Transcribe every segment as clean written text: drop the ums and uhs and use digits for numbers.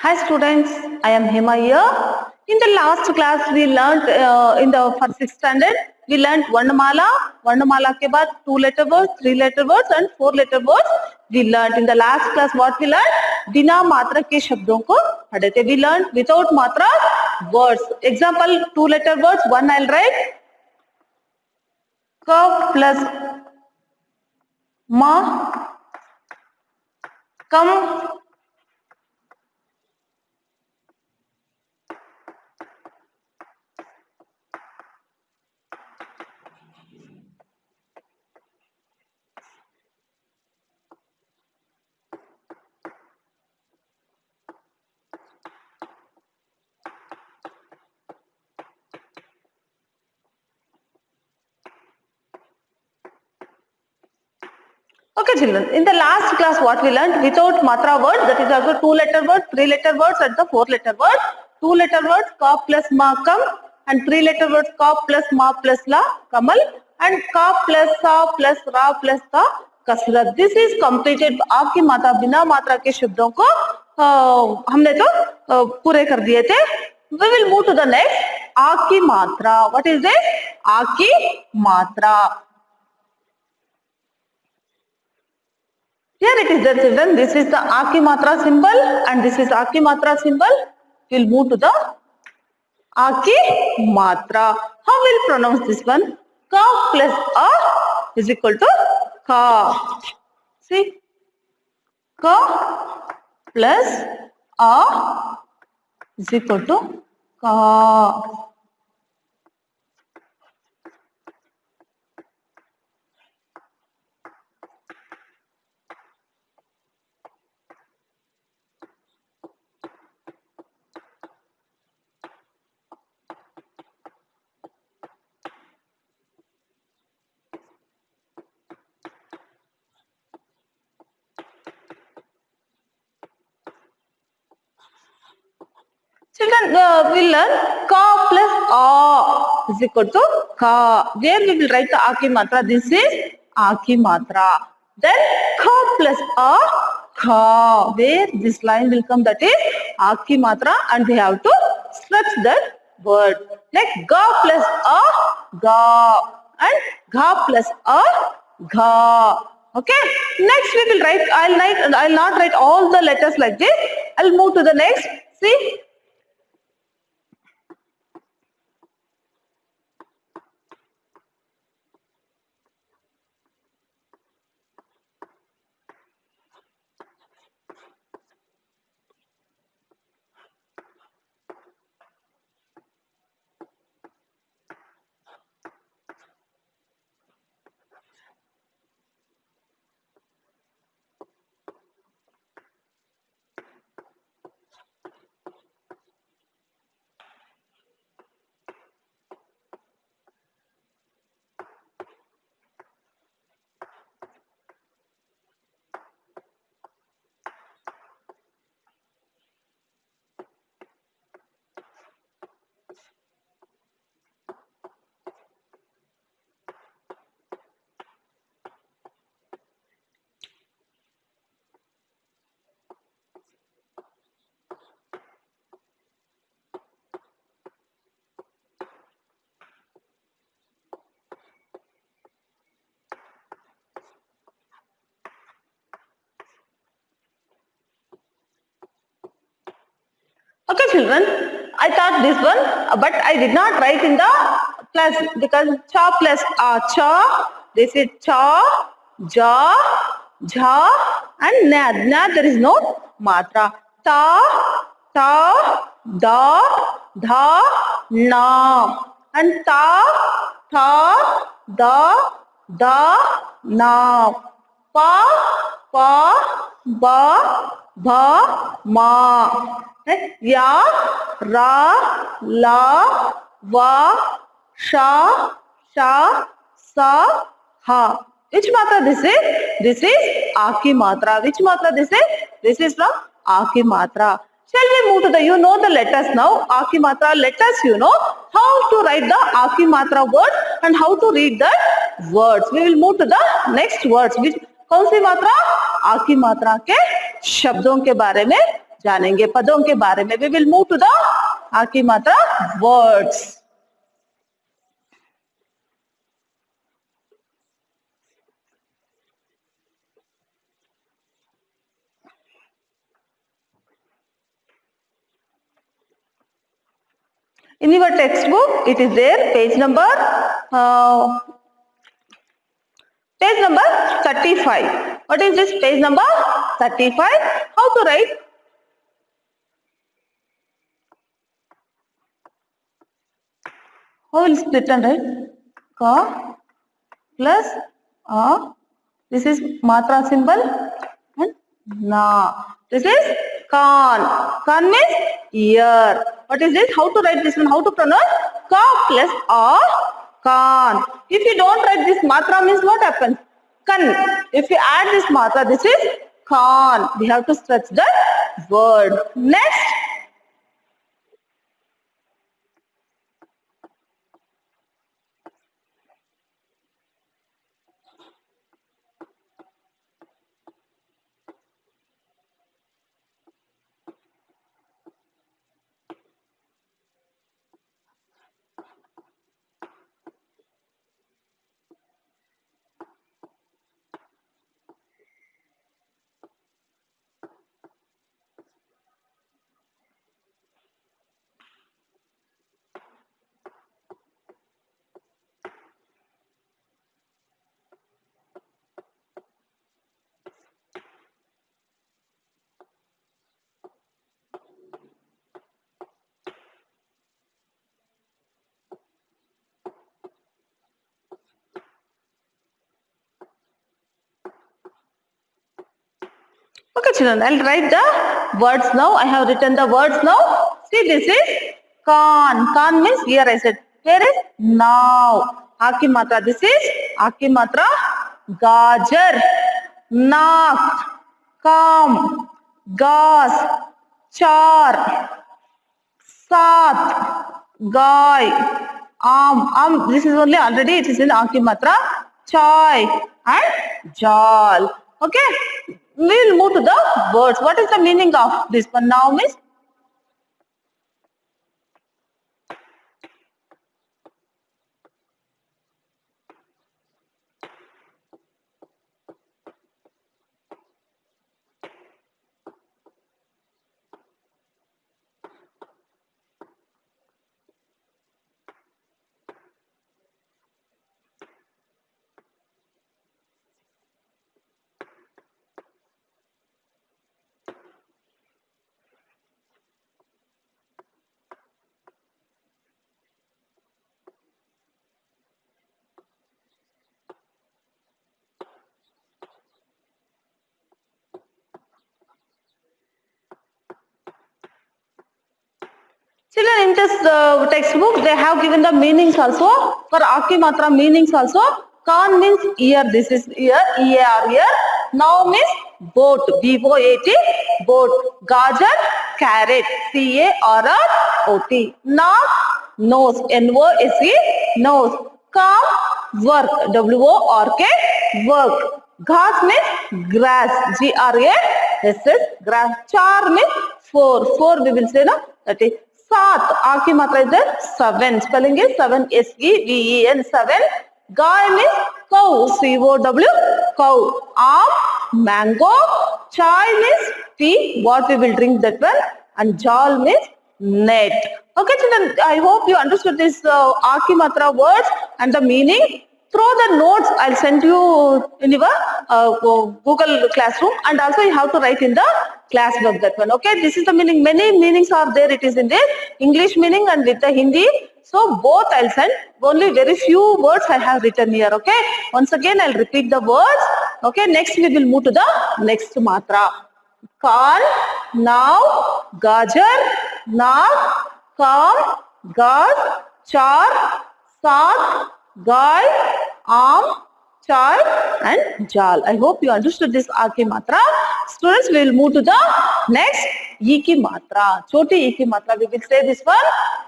Hi students, I am Hema here. In the last class we learned in the for 6th standard we learned Varnamala. Varnamala के बाद 2 letter words, 3 letter words and 4 letter words. We learned in the last class what we learned? बिना मात्रा के शब्दों को पढ़े थे. We learned without मात्रा words. Example 2 letter words. One I'll write ka plus ma kam. Okay children, in the last class what we learned without matra word, that is also 2 letter words, 3 letter words and the 4 letter words. 2 letter words ka plus ma kam and 3 letter words ka plus ma plus la kamal and ka plus sa plus ra plus ta kasrat. This is completed. आपकी मात्रा बिना मात्रा के शब्दों को हमने तो पूरे कर दिए थे. We will move to the next. आ की मात्रा. What is this? आ की मात्रा. Here it is there children, this is the A ki matra symbol and this is A ki matra symbol. We will move to the A ki matra. How will pronounce this one? Ka plus A is equal to ka. See? Ka plus A is equal to ka. Children, we learn ka plus a is equal to ka. Where we will write the a ki matra? This is a ki matra. Then ka plus a ka. Where this line will come? That is a ki matra, and we have to stretch that word. Like ga plus a ga and ga plus a ga. Okay. Next we will write. I'll not write all the letters like this. I'll move to the next. See. Okay children, I thought this one, but I did not write in the plus because cha plus a cha, this is cha, ja, jha and nad. Nad there is no matra. Ta, ta, da, dha, na and ta, tha, da, da, na. Pa, pa, ba, bha, ma. Ya, ra, la, va, sha, sha, sa, ha. Which matra this is? This is A ki matra. Which matra this is? This is from A ki matra. Shall we move to the, you know the letters now, A ki matra letters, you know how to write the A ki matra words and how to read the words. We will move to the next words. Which कौन सी मात्रा? आ की मात्रा के शब्दों के बारे में जानेंगे पदों के बारे में. We will move to the आ की मात्रा words. In your textbook, it is there, page number 35. What is this page number 35? How to write? How will split and write? Ka plus a. This is matra symbol and na. This is kan. Kan means ear. What is this? How to write this one? How to pronounce? Ka plus a. Kan. If you don't write this matra means what happens? Kan. If you add this matra, this is kan. We have to stretch the word. Next. Okay, children, I'll write the words now. I have written the words now. See, this is kan. Kan means here I said. Here is now. A ki matra. This is A ki matra. Gajar, naak, kam, gas, char, सात, गाय, आम. This is only already it is in A ki matra. Chai and jal. Okay. We will move to the words. What is the meaning of this one now, miss? Children, in this textbook, they have given the meanings also. For A ki matra meanings also. Kan means ear. This is ear. E-A-R ear. Now means boat. B-O-A-T. Boat. Gajar, carrot. C-A-R-R-O-T. Naak, nose. N-O-S-E. Nose. Kam, work. W-O-R-K. Work. Ghas means grass. G-R-A-S-S. Grass. Char means four. Four we will say na. That is सात. आ की मात्रा is there. Seven. Spelling is 7 S-E-V-E-N. 7. गाय means cow. C-O-W. cow. आम, mango. Chai means tea. What we will drink that one. And jal means net. Okay, children. I hope you understood this A ki matra words and the meaning. Through the notes, I'll send you in your Google Classroom, and also you have to write in the class book that one. Okay, this is the meaning. Many meanings are there. It is in the English meaning and with the Hindi. So both I'll send. Only very few words I have written here. Okay. Once again, I'll repeat the words. Okay. Next we will move to the next matra. Kan, now, gajar, naak, kam, gas, char, saat, guy, arm, chai and jal. I hope you understood this A ki matra. Students, we will move to the next E ki matra. Choti E ki matra. We will say this one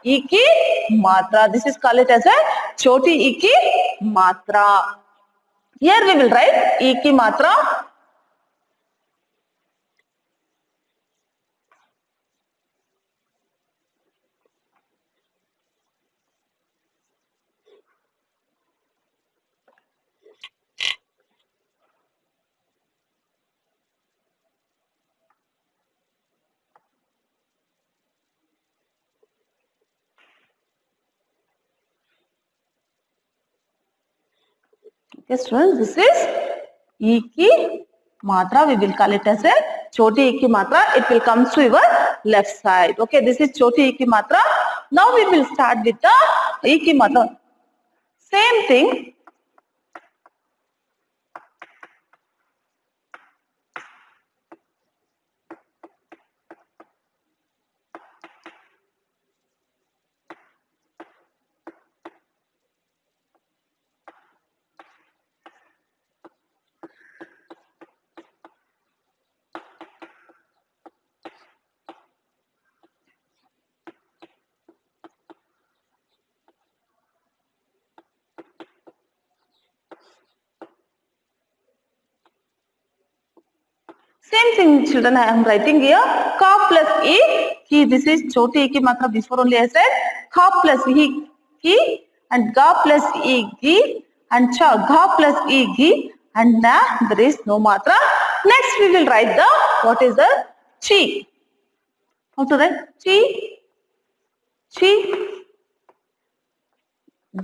E ki matra. This is called it as a choti E ki matra. Here we will write E ki matra. Okay, students, this is E ki matra. We will call it as a choti E ki matra. It will come to your left side. Okay, this is choti E ki matra. Now we will start with the E ki matra. Same thing. Same thing, children, I am writing here. Ka plus E, ki. This is choti E ki matra. Before only I said ka plus E, ki, and ga plus E, gi, and cha, ga plus E, gi, and na, there is no matra. Next we will write the, what is the chi. How to write? Chi, chi,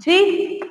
ji.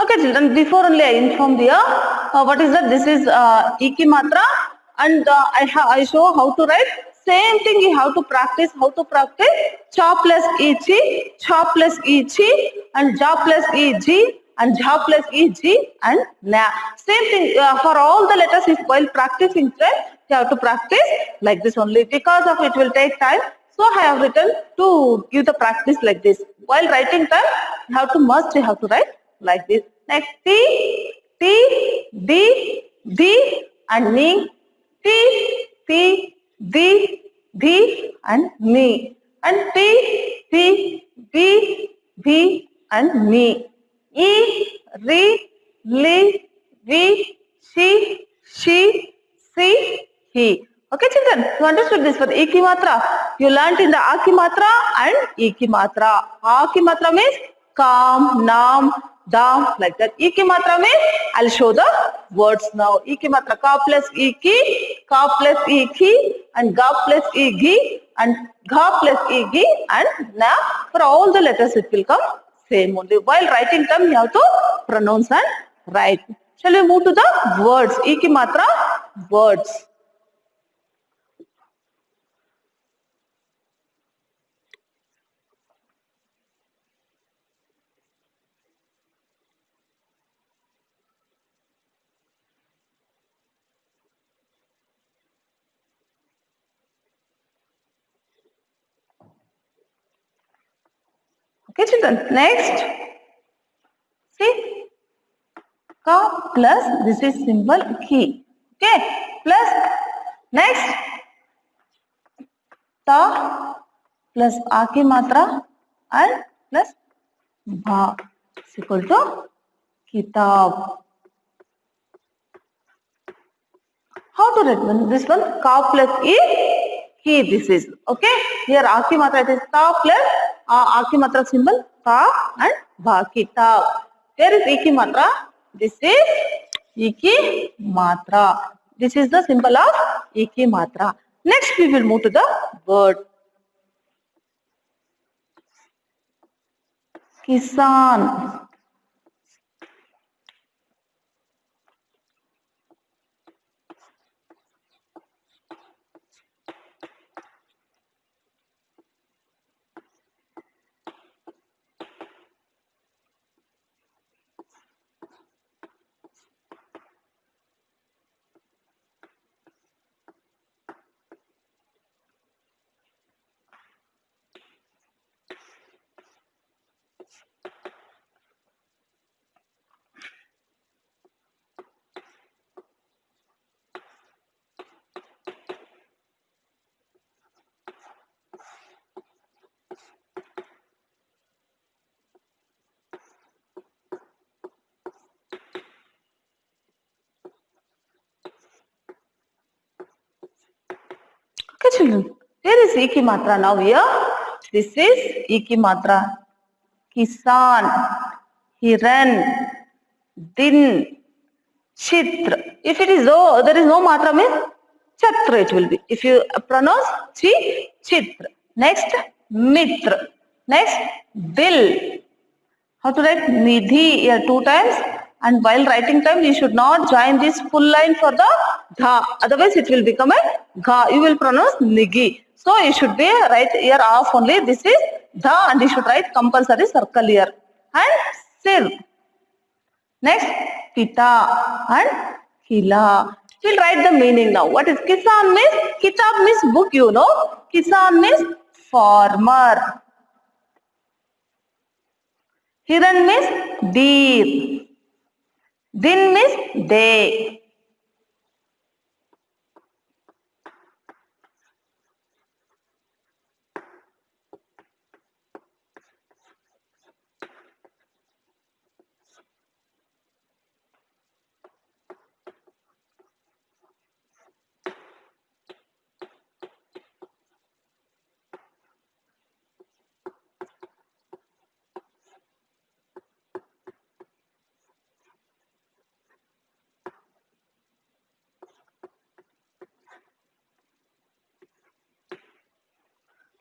Okay, children, before only I informed here, what is that? This is E ki matra, and I show how to write. Same thing you have to practice. How to practice? Cha plus E chi, cha plus E chi, and ja plus E g, and ja plus E g, and na. Same thing for all the letters. If while practicing, you have to practice like this only. Because of it will take time. So I have written to give the practice like this. While writing time, you have to must you have to write like this. Next, T, T, D, D, and ni. T, T, D, D, and ni. And T, T, D, D, and ni. E, re, li, vi, she, he. Okay, children, you understood this for the E ki matra. You learnt in the A ki matra and E ki matra. A ki matra means kam, nam, dam, like that. E ki matra means I'll show the words now. E ki matra, ka plus E ki, ka plus E ki, and ga plus E gi, and gha plus E gi, and na. For all the letters it will come same only. While writing them, you have to pronounce and write. Shall we move to the words? E ki matra, words. Okay, children. Next, see, ka plus this is symbol ki. Okay, plus next ta plus a ki matra and plus bha is equal to kitab. How to write this one? Ka plus e ki. This is okay. Here a ki matra, it is ta plus a ki matra symbol ka and bha, kitab. Here is e ki matra. This is e ki matra. This is the symbol of e ki matra. Next we will move to the word. Kisan. Okay, children. Here is E ki matra now here. This is E ki matra. Kisan, Hiran, Din, Chitra. If it is though there is no matra means Chatra it will be. If you pronounce Chi, Chitra. Next, Mitra. Next, Dil. How to write Nidhi here 2 times, and while writing time you should not join this full line for the dha, otherwise it will become a gha. You will pronounce Nigi. So you should be write here off only. This is dha and you should write compulsory circle here. And Sir. Next, Pita and Kila. We'll write the meaning now. What is Kisan means? Kitab means book, you know. Kisan means farmer. Hiran means deer. Din means day.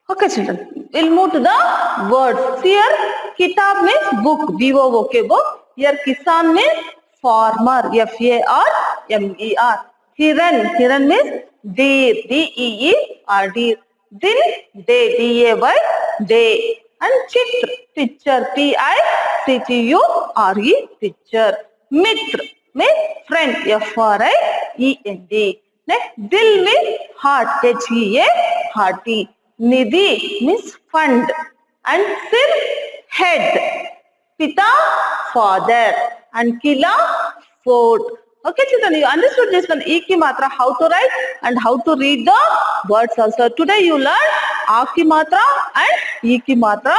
Okay, children. We'll move to the words. Here, kitab means book, B-O-O-K, book. Here, kisan means farmer, F-A-R-M-E-R. Hiran means deer, D-E-E-R, deer. Din, day, D-A-Y, day. And chitra, picture, P-I-C-T-U-R-E, picture. Mitra means friend, F-R-I-E-N-D. Next, dil means heart, H-E-A, hearty. Nidhi means fund, and Sir head. Pita father, and Kila fort. Okay, children, you understood this one. E ki matra, how to write and how to read the words also. Today you learn A ki matra and E ki matra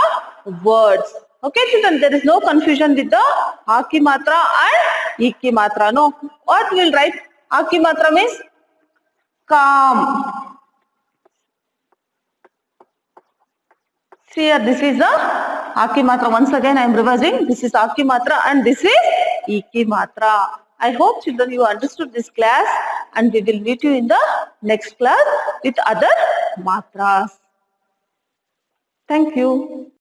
words. Okay, children, there is no confusion with the A ki matra and E ki matra. No, what will write? A ki matra means calm. See here, this is the A ki matra. Once again, I am revising. This is A ki matra and this is E ki matra. I hope, children, you understood this class, and we will meet you in the next class with other matras. Thank you.